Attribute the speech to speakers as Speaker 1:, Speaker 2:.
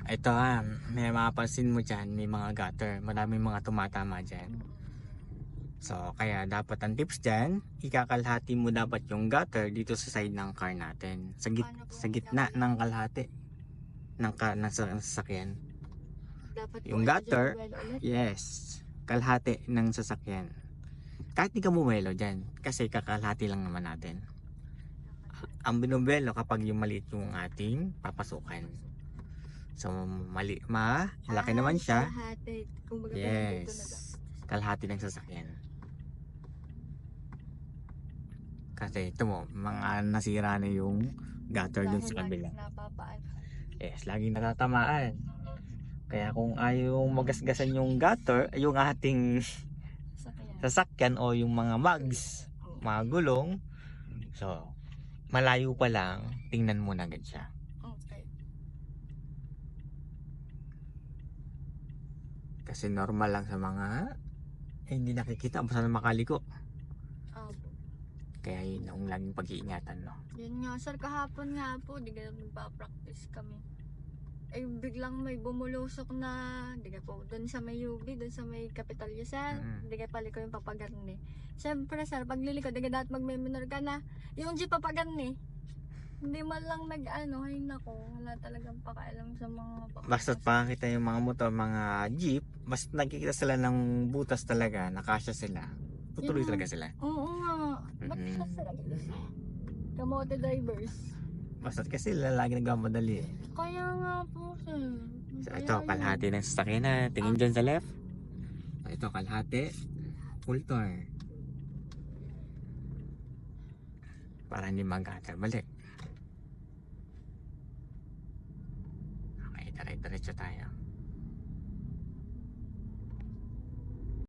Speaker 1: Ito may mapapansin mo dyan, may mga gutter, maraming mga tumatama dyan. So, kaya dapat ang tips dyan, ikakalhati mo dapat yung gutter dito sa side ng car natin. Sa gitna ng kalahati ng sasakyan.
Speaker 2: Dapat
Speaker 1: Yung gutter, yes, kalahati ng sasakyan. Kahit di ka bumelo dyan, kasi kakalhati lang naman natin. Ang binubelo kapag yung maliit yung ating papasukan. So, malaki naman siya.
Speaker 2: Kalahati. Kumbaga,
Speaker 1: Yes. Kalahati ng sasakyan. Kasi ito mo, mga nasira na yung gutter dun sa kabila. Yes, laging natatamaan. Kaya kung ayaw magasgasan yung gutter, yung ating sasakyan o yung mga mags, mga gulong, so, malayo pa lang, tingnan mo na agad siya.
Speaker 2: Okay.
Speaker 1: Kasi normal lang sa mga hindi nakikita basta na makaliko. Kaya yun ang laging pag-iingatan, no?
Speaker 2: Yun nga, sir, kahapon nga po, di ka magpa-practice kami. Eh, biglang may bumulusok na, di ka po, dun sa may UB, dun sa may Kapitolyo, sir, di ka paliko yung papagarni. Siyempre, sir, pagliliko, di ka dapat magme-minor ka na, yung jeep papagarni. Hindi man lang nag-ano, ay nako, wala talagang pakailam sa mga
Speaker 1: Basta't pakakita yung mga motor, mga jeep, basta nakikita sila ng butas talaga, nakasya sila. Tutuloy talaga sila.
Speaker 2: Oo nga. Bakit sila kamote drivers?
Speaker 1: Basta't kasi sila lagi nagmamadali eh.
Speaker 2: Kaya nga po, sir.
Speaker 1: So, ito, kalahati ng sasakyan na. Tingin dyan sa left. So, ito, kalahati. Full turn. Para hindi mag-gutter balik. Okay, diretso tayo.